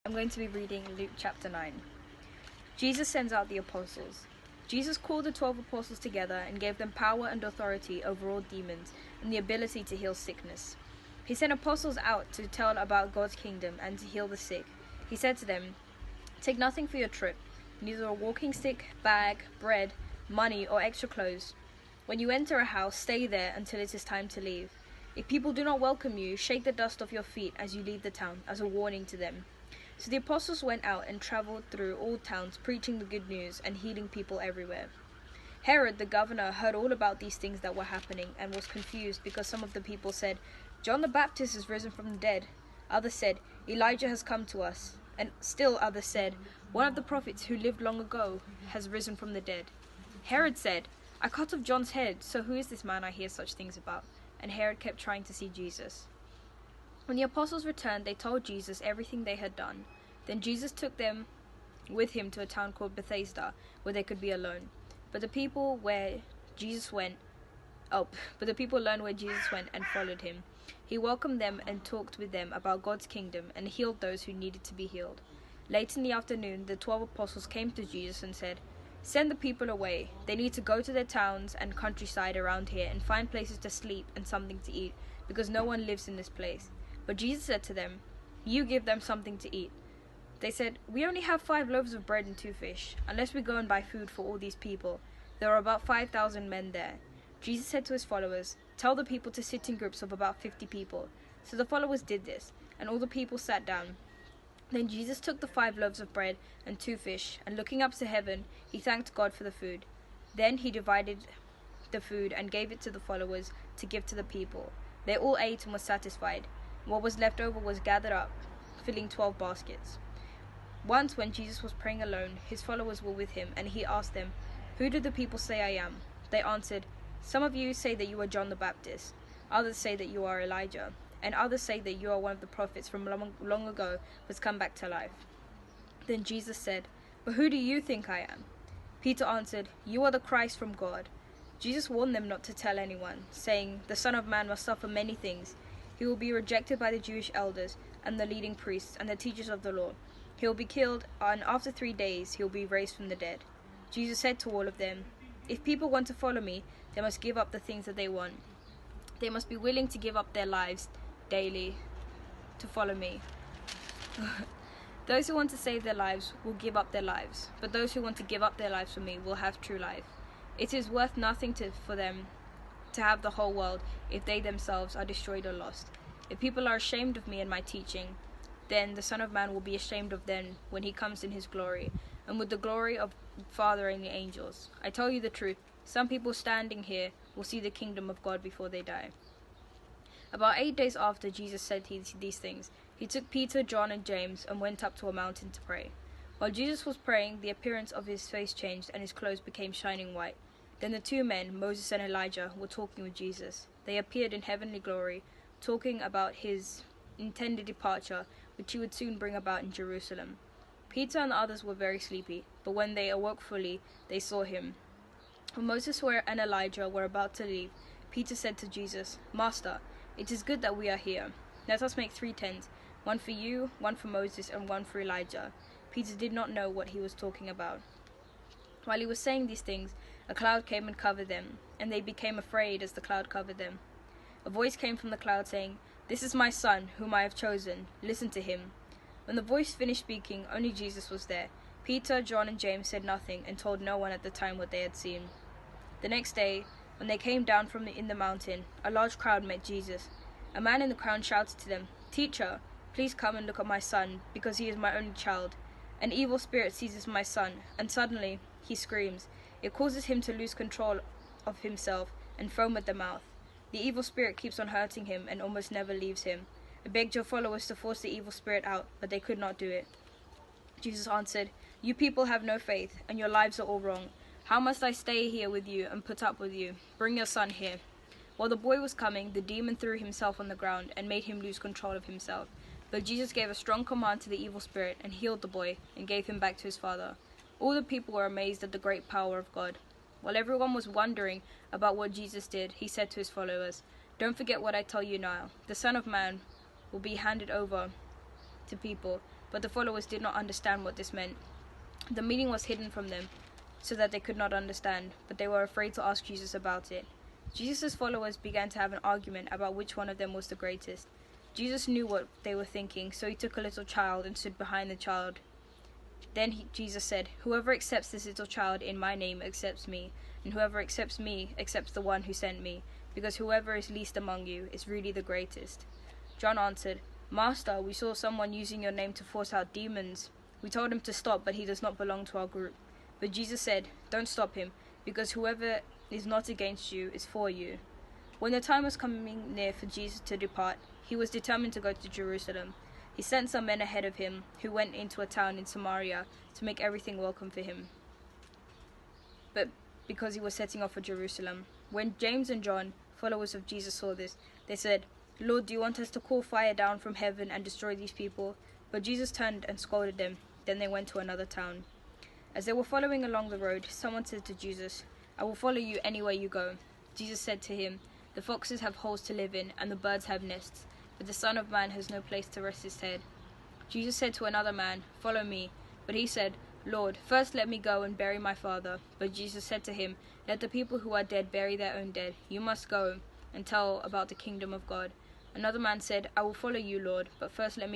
I'm going to be reading Luke chapter 9. Jesus sends out the apostles. Jesus called the 12 apostles together and gave them power and authority over all demons and the ability to heal sickness. He sent apostles out to tell about God's kingdom and to heal the sick. He said to them, "Take nothing for your trip, neither a walking stick, bag, bread, money, or extra clothes. When you enter a house, stay there until it is time to leave. If people do not welcome you, shake the dust off your feet as you leave the town, as a warning to them." So the apostles went out and traveled through all towns, preaching the good news and healing people everywhere. Herod the governor heard all about these things that were happening and was confused because some of the people said, "John the Baptist has risen from the dead." Others said, "Elijah has come to us." And still others said, "One of the prophets who lived long ago has risen from the dead." Herod said, "I cut off John's head, so who is this man I hear such things about?" And Herod kept trying to see Jesus. When the apostles returned, they told Jesus everything they had done. Then Jesus took them with him to a town called Bethsaida, where they could be alone. But the people learned where Jesus went and followed him. He welcomed them and talked with them about God's kingdom and healed those who needed to be healed. Late in the afternoon, the 12 apostles came to Jesus and said, "Send the people away. They need to go to their towns and countryside around here and find places to sleep and something to eat, because no one lives in this place." But Jesus said to them, "You give them something to eat." They said, "We only have 5 loaves of bread and 2 fish, unless we go and buy food for all these people." There were about 5,000 men there. Jesus said to his followers, "Tell the people to sit in groups of about 50 people. So the followers did this, and all the people sat down. Then Jesus took the 5 loaves of bread and 2 fish, and looking up to heaven, he thanked God for the food. Then he divided the food and gave it to the followers to give to the people. They all ate and were satisfied. What was left over was gathered up, filling 12 baskets. Once, when Jesus was praying alone, his followers were with him, and he asked them, "Who do the people say I am?" They answered, "Some of you say that you are John the Baptist, others say that you are Elijah, and others say that you are one of the prophets from long ago who has come back to life." Then Jesus said, "But who do you think I am?" Peter answered, "You are the Christ from God." Jesus warned them not to tell anyone, saying, "The Son of Man must suffer many things. He will be rejected by the Jewish elders and the leading priests and the teachers of the law. He will be killed, and after 3 days he will be raised from the dead." Jesus said to all of them, "If people want to follow me, they must give up the things that they want. They must be willing to give up their lives daily to follow me. Those who want to save their lives will give up their lives, but those who want to give up their lives for me will have true life. It is worth nothing for them to have the whole world if they themselves are destroyed or lost. If people are ashamed of me and my teaching, then the Son of Man will be ashamed of them when he comes in his glory, and with the glory of Father and the angels. I tell you the truth, some people standing here will see the kingdom of God before they die." About 8 days after Jesus said these things, he took Peter, John, and James and went up to a mountain to pray. While Jesus was praying, the appearance of his face changed and his clothes became shining white. Then the 2 men, Moses and Elijah, were talking with Jesus. They appeared in heavenly glory, talking about his intended departure, which he would soon bring about in Jerusalem. Peter and the others were very sleepy, but when they awoke fully, they saw him. When Moses and Elijah were about to leave, Peter said to Jesus, "Master, it is good that we are here. Let us make 3 tents, one for you, one for Moses, and one for Elijah." Peter did not know what he was talking about. While he was saying these things, a cloud came and covered them, and they became afraid as the cloud covered them. A voice came from the cloud saying, "This is my son, whom I have chosen. Listen to him." When the voice finished speaking, only Jesus was there. Peter, John, and James said nothing and told no one at the time what they had seen. The next day, when they came down from the mountain, a large crowd met Jesus. A man in the crowd shouted to them, "Teacher, please come and look at my son, because he is my only child. An evil spirit seizes my son, and suddenly he screams. It causes him to lose control of himself and foam at the mouth. The evil spirit keeps on hurting him and almost never leaves him. I begged your followers to force the evil spirit out, but they could not do it." Jesus answered, "You people have no faith, and your lives are all wrong. How must I stay here with you and put up with you? Bring your son here." While the boy was coming, the demon threw himself on the ground and made him lose control of himself. But Jesus gave a strong command to the evil spirit and healed the boy and gave him back to his father. All the people were amazed at the great power of God. While everyone was wondering about what Jesus did, he said to his followers, "Don't forget what I tell you now. The Son of Man will be handed over to people, But the followers did not understand what this meant. The meaning was hidden from them, so that they could not understand, but they were afraid to ask Jesus about it. Jesus' followers began to have an argument about which one of them was the greatest. Jesus knew what they were thinking, so he took a little child and stood behind the child. Then Jesus said, "Whoever accepts this little child in my name accepts me, and whoever accepts me accepts the one who sent me, because whoever is least among you is really the greatest." John answered, "Master, we saw someone using your name to force out demons. We told him to stop, but he does not belong to our group." But Jesus said, "Don't stop him, because whoever is not against you is for you." When the time was coming near for Jesus to depart, he was determined to go to Jerusalem. He sent some men ahead of him, who went into a town in Samaria to make everything welcome for him. But because he was setting off for Jerusalem. When James and John, followers of Jesus, saw this, they said, "Lord, do you want us to call fire down from heaven and destroy these people?" But Jesus turned and scolded them. Then they went to another town. As they were following along the road, someone said to Jesus, "I will follow you anywhere you go." Jesus said to him, "The foxes have holes to live in, and the birds have nests, but the Son of Man has no place to rest his head." Jesus said to another man, "Follow me." But he said, "Lord, first let me go and bury my father." But Jesus said to him, "Let the people who are dead bury their own dead. You must go and tell about the kingdom of God." Another man said, "I will follow you, Lord, but first let me